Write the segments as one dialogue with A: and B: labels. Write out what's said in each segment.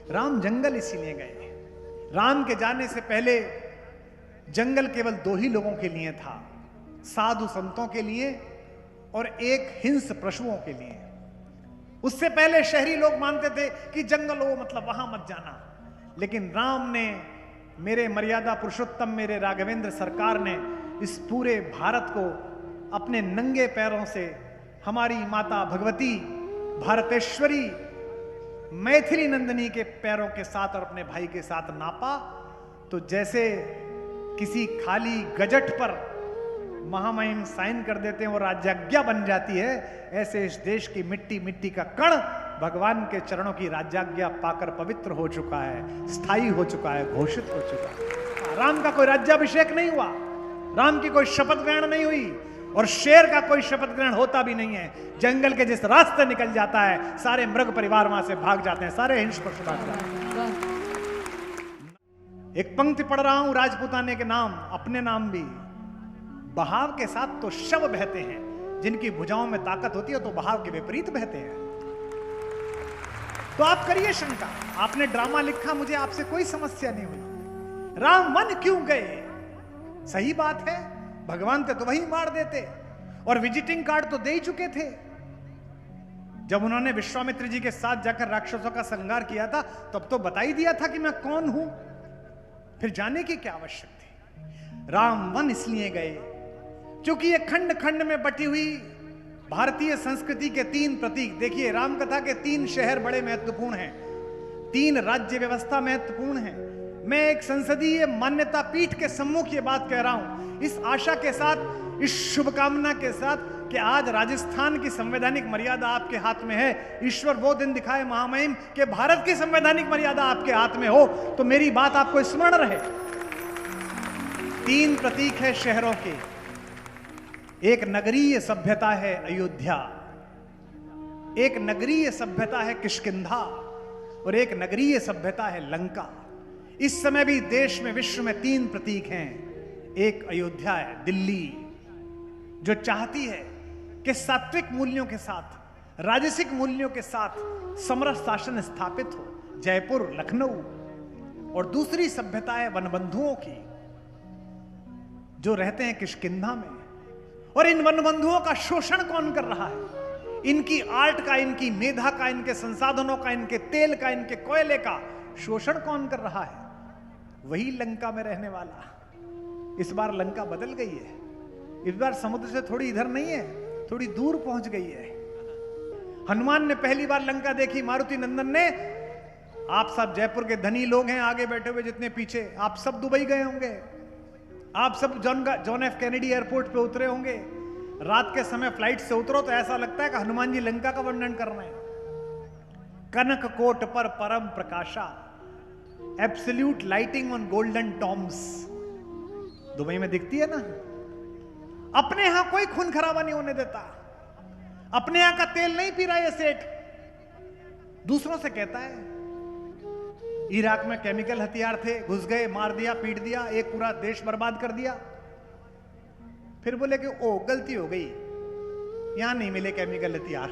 A: राम जंगल इसीलिए गए, राम के जाने से पहले जंगल केवल दो ही लोगों के लिए था, साधु संतों के लिए और एक हिंस पशुओं के लिए। उससे पहले शहरी लोग मानते थे कि जंगल हो मतलब वहां मत जाना, लेकिन राम ने, मेरे मर्यादा पुरुषोत्तम मेरे राघवेंद्र सरकार ने इस पूरे भारत को अपने नंगे पैरों से हमारी माता भगवती भारतेश्वरी मैथिली नंदिनी के पैरों के साथ और अपने भाई के साथ नापा। तो जैसे किसी खाली गजट पर महामहिम साइन कर देते हैं और राज्याज्ञा बन जाती है, ऐसे इस देश की मिट्टी मिट्टी का कण भगवान के चरणों की राज्याज्ञा पाकर पवित्र हो चुका है, स्थायी हो चुका है, घोषित हो चुका है। राम का कोई राज्याभिषेक नहीं हुआ, राम की कोई शपथ ग्रहण नहीं हुई, और शेर का कोई शपथ ग्रहण होता भी नहीं है। जंगल के जिस रास्ते निकल जाता है, सारे मृग परिवार वहां से भाग जाते हैं, सारे हिंस पशु भाग जाते हैं। एक पंक्ति पढ़ रहा हूं राजपूताने के नाम, अपने नाम भी। बहाव के साथ तो शव बहते हैं, जिनकी भुजाओं में ताकत होती है तो बहाव के विपरीत बहते हैं। तो आप करिए शंका, आपने ड्रामा लिखा, मुझे आपसे कोई समस्या नहीं हुई। राम वन क्यों गए? सही बात है, भगवान थे तो वही मार देते, और विजिटिंग कार्ड तो दे ही चुके थे। जब उन्होंने विश्वामित्र जी के साथ जाकर राक्षसों का संहार किया था, तब तो बता ही दिया था कि मैं कौन हूं, फिर जाने की क्या आवश्यक थी? राम वन इसलिए गए क्योंकि ये खंड खंड में बटी हुई भारतीय संस्कृति के तीन प्रतीक। देखिए, राम कथा के तीन शहर बड़े महत्वपूर्ण हैं, तीन राज्य व्यवस्था महत्वपूर्ण है। मैं एक संसदीय मान्यता पीठ के सम्मुख ये बात कह रहा हूं, इस आशा के साथ, इस शुभकामना के साथ कि आज राजस्थान की संवैधानिक मर्यादा आपके हाथ में है। ईश्वर वो दिन दिखाए महामहिम कि भारत की संवैधानिक मर्यादा आपके हाथ में हो, तो मेरी बात आपको स्मरण रहे। तीन प्रतीक है शहरों के, एक नगरीय सभ्यता है अयोध्या, एक नगरीय सभ्यता है किष्किंधा, और एक नगरीय सभ्यता है लंका। इस समय भी देश में, विश्व में तीन प्रतीक हैं। एक अयोध्या है, दिल्ली, जो चाहती है कि सात्विक मूल्यों के साथ, राजसिक मूल्यों के साथ समरस शासन स्थापित हो, जयपुर, लखनऊ। और दूसरी सभ्यता है वनबंधुओं की, जो रहते हैं किष्किंधा में। और इन वनबंधुओं का शोषण कौन कर रहा है? इनकी आर्ट का, इनकी मेधा का, इनके संसाधनों का, इनके तेल का, इनके कोयले का शोषण कौन कर रहा है? वही लंका में रहने वाला। इस बार लंका बदल गई है, इस बार समुद्र से थोड़ी इधर नहीं है, थोड़ी दूर पहुंच गई है। हनुमान ने पहली बार लंका देखी, मारुति नंदन ने। आप सब जयपुर के धनी लोग हैं आगे बैठे हुए, जितने पीछे, आप सब दुबई गए होंगे, आप सब जॉन एफ कैनेडी एयरपोर्ट पे उतरे होंगे। रात के समय फ्लाइट से उतरो तो ऐसा लगता है कि हनुमान जी लंका का वर्णन कर रहे हैं। कनक कोट पर परम प्रकाशा, absolute lighting on golden tombs, Dubai में दिखती है ना। अपने यहां कोई खून खराबा नहीं होने देता, अपने यहां का तेल नहीं पी रहा है सेठ, दूसरों से कहता है। इराक में केमिकल हथियार थे, घुस गए, मार दिया, पीट दिया, एक पूरा देश बर्बाद कर दिया। फिर बोले कि ओ गलती हो गई, यहां नहीं मिले केमिकल हथियार,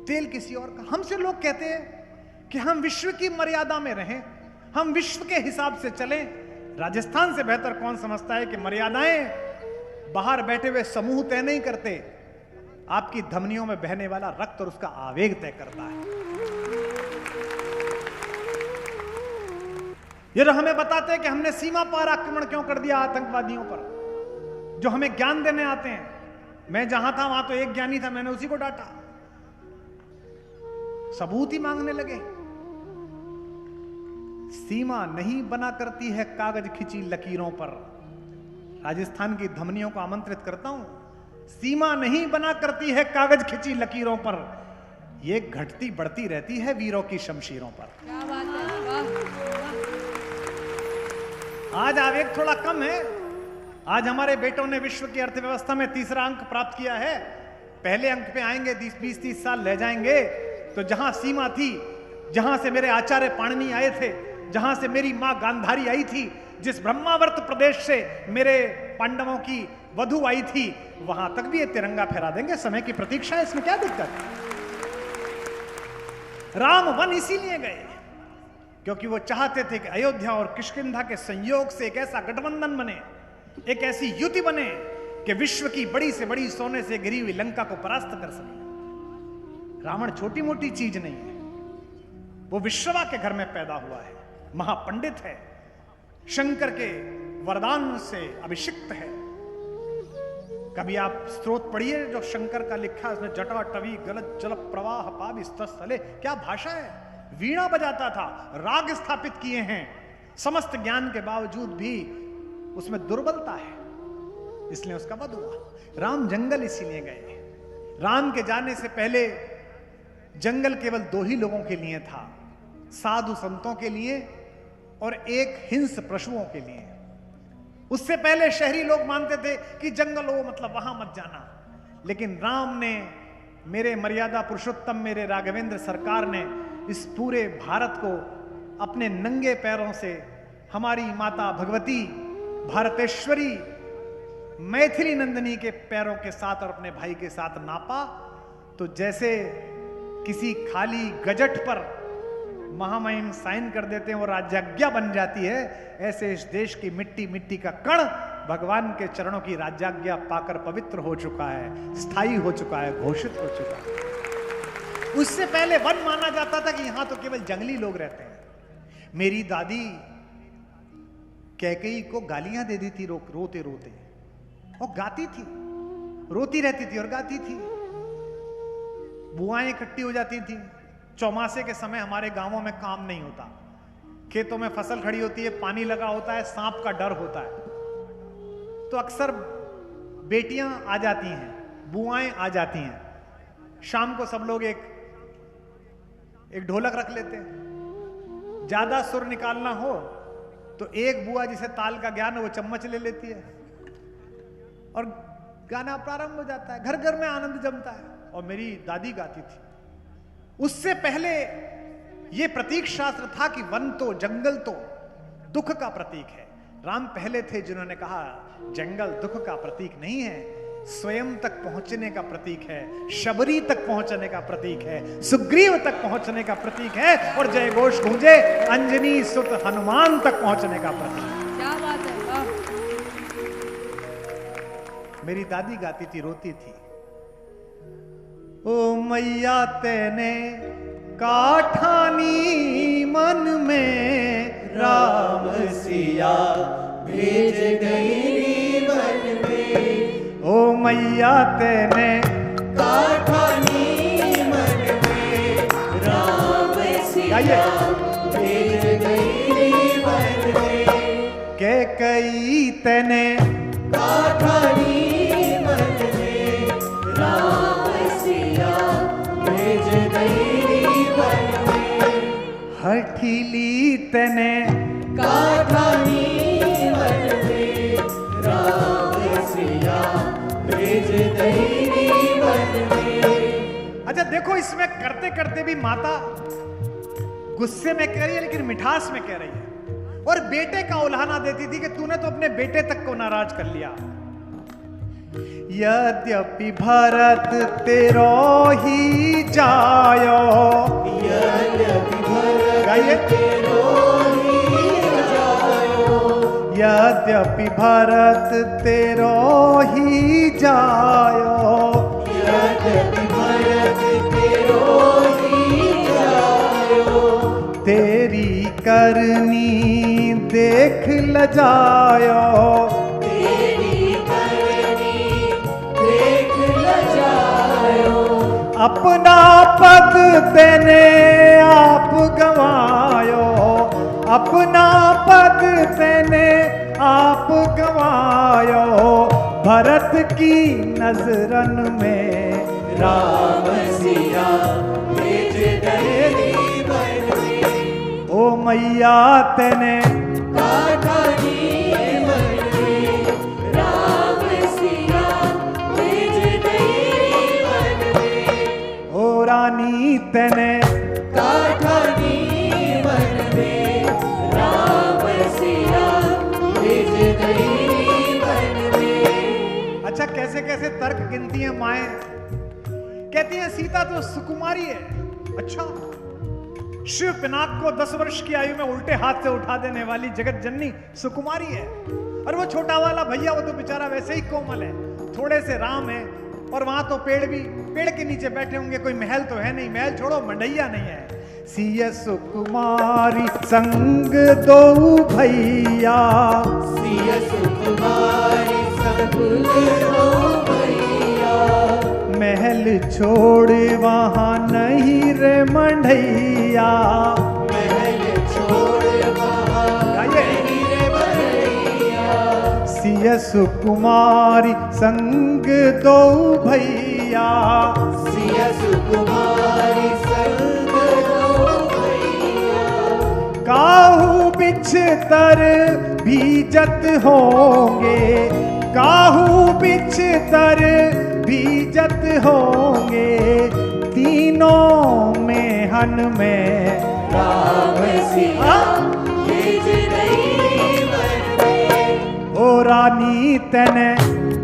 A: तेल किसी और का। हमसे लोग कहते हैं कि हम विश्व की मर्यादा में रहें, हम विश्व के हिसाब से चलें। राजस्थान से बेहतर कौन समझता है कि मर्यादाएं बाहर बैठे हुए समूह तय नहीं करते, आपकी धमनियों में बहने वाला रक्त और उसका आवेग तय करता है। ये जो हमें बताते हैं कि हमने सीमा पार आक्रमण क्यों कर दिया आतंकवादियों पर, जो हमें ज्ञान देने आते हैं। मैं जहां था वहां तो एक ज्ञानी था, मैंने उसी को डांटा, सबूत ही मांगने लगे। सीमा नहीं बना करती है कागज खिंची लकीरों पर। राजस्थान की धमनियों को आमंत्रित करता हूं, सीमा नहीं बना करती है कागज खिंची लकीरों पर, यह घटती बढ़ती रहती है वीरों की शमशीरों पर।
B: क्या बात है।
A: आज आवेग थोड़ा कम है। आज हमारे बेटों ने विश्व की अर्थव्यवस्था में तीसरा अंक प्राप्त किया है। पहले अंक पे आएंगे, 20-30 साल रह जाएंगे। तो जहां सीमा थी, जहां से मेरे आचार्य पाणिनि आए थे, जहां से मेरी मां गांधारी आई थी, जिस ब्रह्मावर्त प्रदेश से मेरे पांडवों की वधु आई थी, वहां तक भी ये तिरंगा फहरा देंगे। समय की प्रतीक्षा है, इसमें क्या दिक्कत है? राम वन इसीलिए गए क्योंकि वो चाहते थे कि अयोध्या और किष्किंधा के संयोग से एक ऐसा गठबंधन बने, एक ऐसी युति बने कि विश्व की बड़ी से बड़ी सोने से गिरी हुई लंका को परास्त कर सके। रावण छोटी मोटी चीज नहीं है, वो विश्ववा के घर में पैदा हुआ है, महापंडित है, शंकर के वरदान से अभिषिक्त है। कभी आप स्त्रोत पढ़िए जो शंकर का लिखा है, उसमें जटा टवी गलत जल प्रवाह पाविस्तले, क्या भाषा है। वीणा बजाता था, राग स्थापित किए हैं, समस्त ज्ञान के बावजूद भी उसमें दुर्बलता है, इसलिए उसका वध हुआ। राम जंगल इसीलिए गए। राम के जाने से पहले जंगल केवल 2 ही लोगों के लिए था, साधु संतों के लिए और एक हिंस पशुओं के लिए। उससे पहले शहरी लोग मानते थे कि जंगल हो मतलब वहां मत जाना, लेकिन राम ने, मेरे मर्यादा पुरुषोत्तम मेरे राघवेंद्र सरकार ने इस पूरे भारत को अपने नंगे पैरों से हमारी माता भगवती भारतेश्वरी मैथिली नंदिनी के पैरों के साथ और अपने भाई के साथ नापा। तो जैसे किसी खाली गजट पर महामहिम साइन कर देते हैं और राज्याज्ञा बन जाती है, ऐसे इस देश की मिट्टी मिट्टी का कण भगवान के चरणों की राज्याज्ञा पाकर पवित्र हो चुका है, स्थायी हो चुका है, घोषित हो चुका है। उससे पहले वन माना जाता था कि यहां तो केवल जंगली लोग रहते हैं। मेरी दादी कैकेयी को गालियां दे दी थी रोते रोते, और गाती थी, रोती रहती थी और गाती थी। बुआएं इकट्ठी हो जाती थी। चौमासे के समय हमारे गांवों में काम नहीं होता, खेतों में फसल खड़ी होती है, पानी लगा होता है, सांप का डर होता है, तो अक्सर बेटियां आ जाती हैं, बुआएं आ जाती हैं। शाम को सब लोग एक ढोलक रख लेते हैं, ज्यादा सुर निकालना हो तो एक बुआ जिसे ताल का ज्ञान है वो चम्मच ले लेती है और गाना प्रारंभ हो जाता है, घर घर में आनंद जमता है। और मेरी दादी गाती थी। उससे पहले यह प्रतीक शास्त्र था कि वन तो, जंगल तो दुख का प्रतीक है। राम पहले थे जिन्होंने कहा जंगल दुख का प्रतीक नहीं है, स्वयं तक पहुंचने का प्रतीक है, शबरी तक पहुंचने का प्रतीक है, सुग्रीव तक पहुंचने का प्रतीक है, और जय घोष गूंजे अंजनी सुत हनुमान तक पहुंचने का प्रतीक है।
B: क्या बात है, वाह।
A: मेरी दादी गाती थी, रोती थी। ओ मैया तेने काठानी मन में राम सिया भेज गई वन में। ओ मैया तेने काठानी मन में राम सिया भेज गई वन में। कैकेयी तेने काठानी मन में राम सिया भेज गई वन में। हठीली तेने काठानी मन में राम सिया भेज गई वन में। अच्छा देखो, इसमें करते करते भी माता गुस्से में कह रही है लेकिन मिठास में कह रही है, और बेटे का उल्हाना देती थी कि तूने तो अपने बेटे तक को नाराज कर लिया। यद्यपि भरत तेरो ही जायो, यद्यपि भरत तेरो ही जायो, यद्यपि भरत तेरो ही जायो, यद्यपि भरत तेरो ही जायो। तेरी करनी देख ल जायो, तेरी करनी देख ल जायो। अपना पद तेने आप गवायो, अपना पद तेने आप गवायो। भरत की नजरन में राम सिया भेज गए वन में। ओ मैया तेने काठानी मन में राम सिया भेज गई वन में। ओ रानी तेने काठानी मन में राम सिया भेज गई वन में। अच्छा कैसे कैसे तर्क गिनती है माएं, कहती है सीता तो सुकुमारी है। अच्छा शिव पिनाक को 10 वर्ष की आयु में उल्टे हाथ से उठा देने वाली जगत जननी सुकुमारी है। और वो छोटा वाला भैया, वो तो बेचारा वैसे ही कोमल है, थोड़े से राम है। और वहां तो पेड़ के नीचे बैठे होंगे, कोई महल तो है नहीं, महल छोड़ो मंडैया नहीं है। सिय सुकुमारी संग दो भैया,
C: सिय सुकुमारी संग दो भैया,
A: महल छोड़ वहां नहीं रे मंडैया,
C: महल छोड़ वहां नहीं रे मंडैया।
A: सिय सुकुमारी संग दो भैया,
C: सिय सुकुमारी संग दो भैया,
A: काहू बिछतर भीजत होंगे, काहू बिछतर भीजत होंगे, तीनों में हन में
C: राम सिया भेज नहीं बने।
A: ओ रानी तने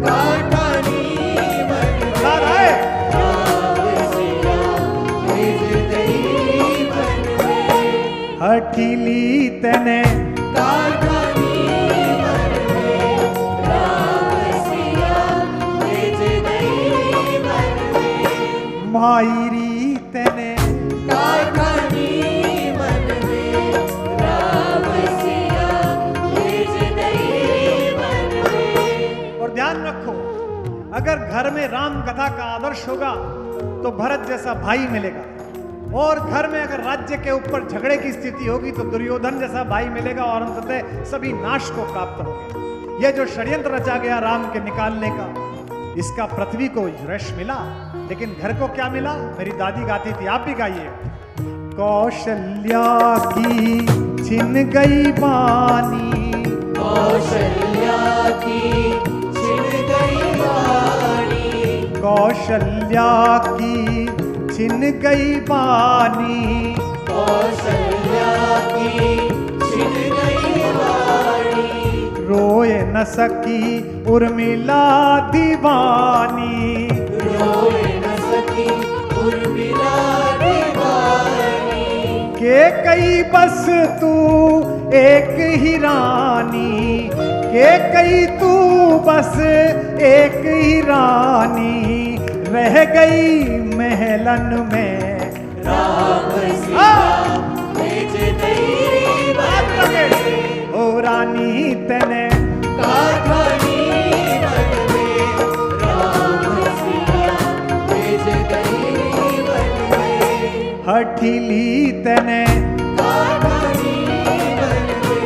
C: काठानी बने,
A: राय
C: राम सिया भेज नहीं बने।
A: हठीली तने
C: काठानी बने, राम सिया भेज नहीं बने।
A: मायरी तने
C: काठानी बने, राम सिया भेज नहीं बने।
A: और ध्यान रखो, अगर घर में राम कथा का आदर्श होगा तो भरत जैसा भाई मिलेगा, और घर में अगर राज्य के ऊपर झगड़े की स्थिति होगी तो दुर्योधन जैसा भाई मिलेगा, और अंततः सभी नाश को प्राप्त होंगे। यह जो षड्यंत्र रचा गया राम के निकालने का, इसका पृथ्वी को यश मिला, लेकिन घर को क्या मिला? मेरी दादी गाती थी, आप भी गाइए। कौशल्या की छिन गई बानी,
C: कौशल्या की छिन गई वाणी,
A: कौशल्या की छिन गई बानी,
C: कौशल्या की छिन गई वाणी,
A: रोए न सकी उर्मिला दीवानी,
C: रोए न सकी उर्मिला दीवानी,
A: के कई बस तू एक ही रानी, के कई तू बस एक ही रानी, रह गई महलन में
C: राम सिया भेज नहीं बने।
A: ओ रानी तने
C: काठानी बने, राम सिया भेज नहीं बने।
A: हठीली तने
C: काठानी बने,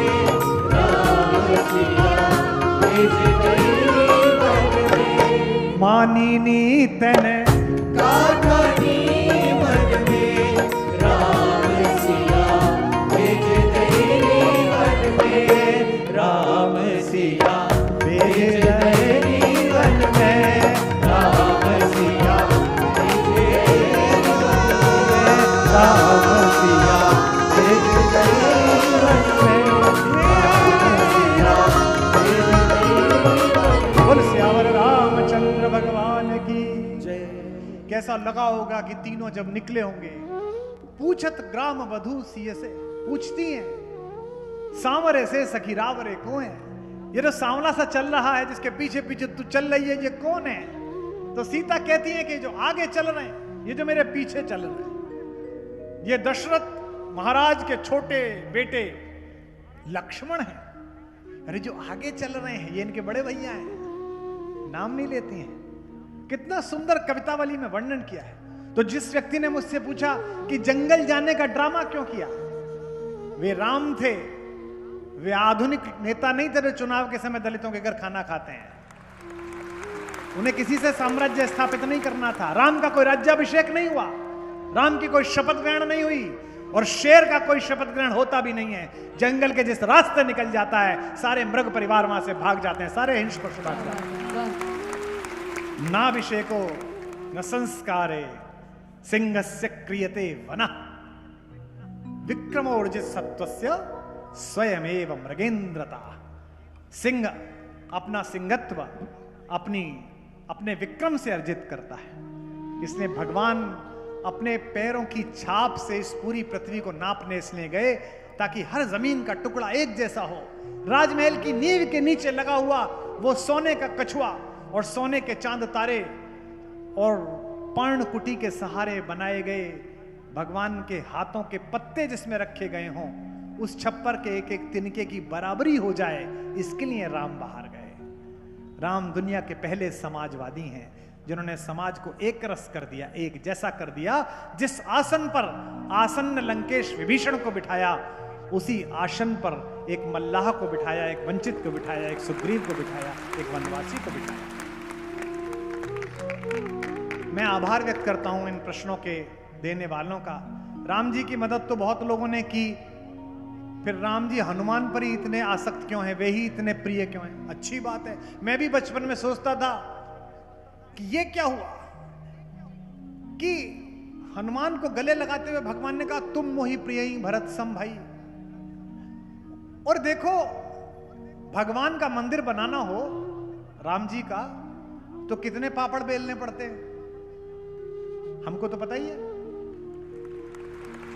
C: राम सिया भेज नहीं बने।
A: मानिनी तने
C: काठानी बने, राम सिया भेज नहीं बने। राम सिया
A: भेज रहे वन में,
C: राम सिया भेज
A: राम सिया भेज रहे वन में। बोल सियावर रामचंद्र भगवान की जय। कैसा लगा होगा कि तीनों जब निकले होंगे, पूछत ग्राम वधू सिय से, पूछती हैं सांवरे से सखी रावरे कौन है? ये जो सांवला सा चल रहा है, जिसके पीछे पीछे तू चल रही है, ये कौन है? तो सीता कहती है कि जो आगे चल रहे हैं, ये जो मेरे पीछे चल रहे हैं, ये दशरथ महाराज के छोटे बेटे लक्ष्मण हैं। अरे जो आगे चल रहे हैं, ये इनके बड़े भैया हैं, नाम नहीं लेती हैं। कितना सुंदर कवितावली में वर्णन किया है। तो जिस व्यक्ति ने मुझसे पूछा कि जंगल जाने का ड्रामा क्यों किया, वे राम थे, वे आधुनिक नेता नहीं थे जो चुनाव के समय दलितों के घर खाना खाते हैं। उन्हें किसी से साम्राज्य स्थापित नहीं करना था। राम का कोई राज्याभिषेक नहीं हुआ, राम की कोई शपथ ग्रहण नहीं हुई, और शेर का कोई शपथ ग्रहण होता भी नहीं है। जंगल के जिस रास्ते निकल जाता है, सारे मृग परिवार वहां से भाग जाते हैं, सारे हिंस पशु भाग जाते हैं। नाभिषेको न संस्कारे सिंहस्य क्रियते वनः, विक्रमोर्जित सत्वस्य स्वयमेव मृगेंद्रता। सिंह अपना सिंहत्व अपने विक्रम से अर्जित करता है। इसलिए भगवान अपने पैरों की छाप से इस पूरी पृथ्वी को नापने इसलिए गए ताकि हर जमीन का टुकड़ा एक जैसा हो। राजमहल की नींव के नीचे लगा हुआ वो सोने का कछुआ और सोने के चांद तारे और पर्णकुटी के सहारे बनाए गए भगवान के हाथों के पत्ते जिसमें रखे गए हों, उस छप्पर के एक एक तिनके की बराबरी हो जाए, इसके लिए राम बाहर गए। राम दुनिया के पहले समाजवादी हैं जिन्होंने समाज को एक रस कर दिया, एक जैसा कर दिया। जिस आसन पर आसन्न लंकेश विभीषण को बिठाया, उसी आसन पर एक मल्लाह को बिठाया, एक वंचित को बिठाया, एक सुग्रीव को बिठाया, एक वनवासी को बिठाया। मैं आभार व्यक्त करता हूं इन प्रश्नों के देने वालों का। राम जी की मदद तो बहुत लोगों ने की, फिर राम जी हनुमान पर ही इतने आसक्त क्यों हैं, वे ही इतने प्रिय क्यों हैं? अच्छी बात है। मैं भी बचपन में सोचता था कि ये क्या हुआ कि हनुमान को गले लगाते हुए भगवान ने कहा तुम मोहि प्रिय भरत सम भाई। और देखो, भगवान का मंदिर बनाना हो राम जी का तो कितने पापड़ बेलने पड़ते हैं, हमको तो पता ही है।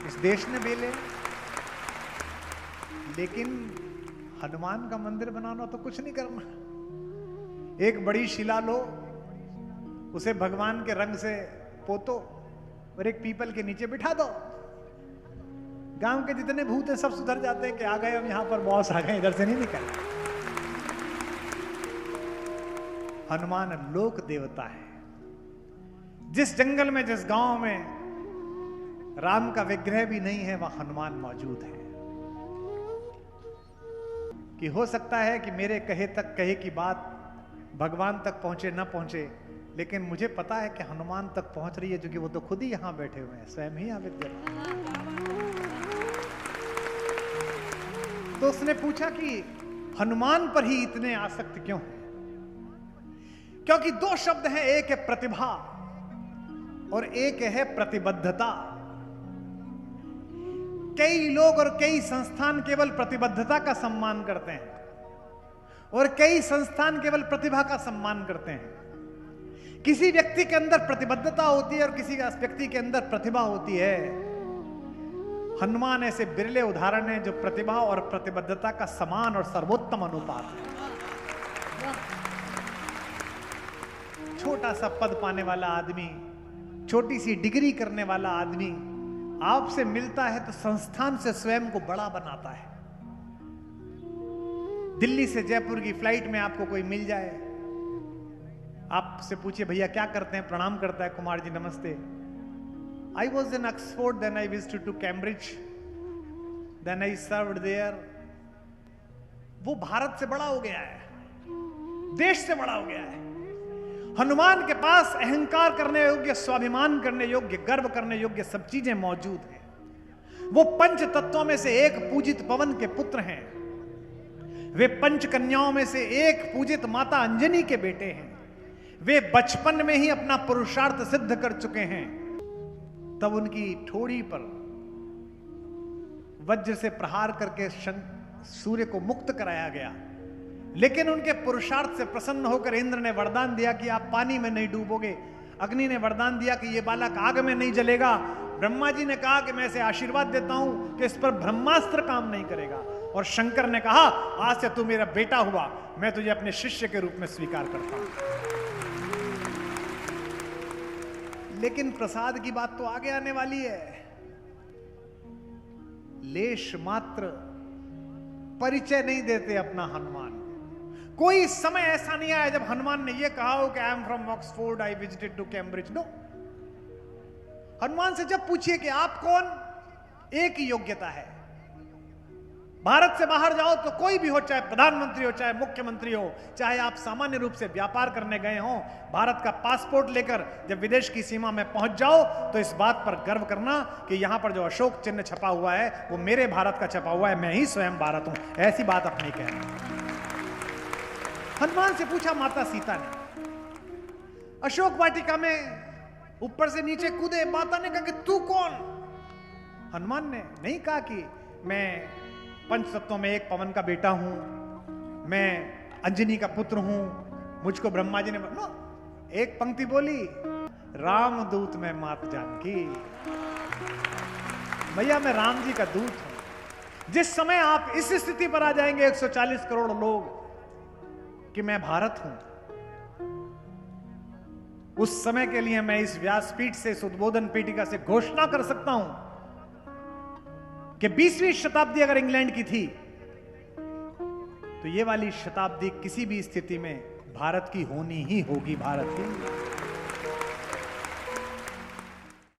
A: इस देश ने बेले, लेकिन हनुमान का मंदिर बनाना तो कुछ नहीं करना। एक बड़ी शिला लो, उसे भगवान के रंग से पोतो और एक पीपल के नीचे बिठा दो। गांव के जितने भूत हैं सब सुधर जाते हैं कि आ गए हम यहां पर, बॉस आ गए, इधर से नहीं निकल। हनुमान लोक देवता है। जिस जंगल में, जिस गांव में राम का विग्रह भी नहीं है, वहां हनुमान मौजूद है। कि हो सकता है कि मेरे कहे की बात भगवान तक पहुंचे ना पहुंचे, लेकिन मुझे पता है कि हनुमान तक पहुंच रही है, क्योंकि वो तो खुद ही यहां बैठे हुए हैं, स्वयं ही विद्यमान। तो उसने पूछा कि हनुमान पर ही इतने आसक्त क्यों हैं? क्योंकि दो शब्द हैं, एक है प्रतिभा और एक है प्रतिबद्धता। कई लोग और कई संस्थान केवल प्रतिबद्धता का सम्मान करते हैं और कई संस्थान केवल प्रतिभा का सम्मान करते हैं। किसी व्यक्ति के अंदर प्रतिबद्धता होती है और किसी व्यक्ति के अंदर प्रतिभा होती है। हनुमान ऐसे बिरले उदाहरण हैं जो प्रतिभा और प्रतिबद्धता का समान और सर्वोत्तम अनुपात है। छोटा सा पद पाने वाला आदमी, छोटी सी डिग्री करने वाला आदमी आपसे मिलता है तो संस्थान से स्वयं को बड़ा बनाता है। दिल्ली से जयपुर की फ्लाइट में आपको कोई मिल जाए, आपसे पूछिए भैया क्या करते हैं, प्रणाम करता है, कुमार जी नमस्ते, I was in Oxford, then I visited to Cambridge, then I served there. वो भारत से बड़ा हो गया है, देश से बड़ा हो गया है। हनुमान के पास अहंकार करने योग्य, स्वाभिमान करने योग्य, गर्व करने योग्य सब चीजें मौजूद हैं। वो पंच तत्वों में से एक पूजित पवन के पुत्र हैं। वे पंच कन्याओं में से एक पूजित माता अंजनी के बेटे हैं। वे बचपन में ही अपना पुरुषार्थ सिद्ध कर चुके हैं। तब उनकी ठोड़ी पर वज्र से प्रहार करके सूर्य को मुक्त कराया गया, लेकिन उनके पुरुषार्थ से प्रसन्न होकर इंद्र ने वरदान दिया कि आप पानी में नहीं डूबोगे। अग्नि ने वरदान दिया कि ये बालक आग में नहीं जलेगा। ब्रह्मा जी ने कहा कि मैं इसे आशीर्वाद देता हूं कि इस पर ब्रह्मास्त्र काम नहीं करेगा। और शंकर ने कहा आज से तू मेरा बेटा हुआ, मैं तुझे अपने शिष्य के रूप में स्वीकार करता हूं। लेकिन प्रसाद की बात तो आगे आने वाली है। लेश मात्र परिचय नहीं देते अपना हनुमान। कोई समय ऐसा नहीं आया जब हनुमान ने यह कहा हो कि I am from Oxford, I visited to Cambridge. No, Hanuman से जब पूछिए कि आप कौन, एक ही योग्यता है। भारत से बाहर जाओ तो कोई भी हो, चाहे प्रधानमंत्री हो, चाहे मुख्यमंत्री हो, चाहे आप सामान्य रूप से व्यापार करने गए हो, भारत का पासपोर्ट लेकर जब विदेश की सीमा में पहुंच जाओ तो इस बात पर गर्व करना कि यहां पर जो अशोक चिन्ह छपा हुआ है वो मेरे भारत का छपा हुआ है, मैं ही स्वयं भारत हूं। ऐसी बात अपनी कहना। हनुमान से पूछा माता सीता ने, अशोक वाटिका में ऊपर से नीचे कूदे, माता ने कहा कि तू कौन? हनुमान ने नहीं कहा कि मैं पंच तत्वों में एक पवन का बेटा हूं, मैं अंजनी का पुत्र हूं, मुझको ब्रह्मा जी ने नो, एक पंक्ति बोली, रामदूत में मात जानकी। भैया मैं राम जी का दूत हूं। जिस समय आप इस स्थिति पर आ जाएंगे 140 करोड़ लोग कि मैं भारत हूं, उस समय के लिए मैं इस व्यासपीठ से, इस उद्बोधन पीठिका से घोषणा कर सकता हूं कि 20वीं शताब्दी अगर इंग्लैंड की थी तो ये वाली शताब्दी किसी भी स्थिति में भारत की होनी ही होगी, भारत की।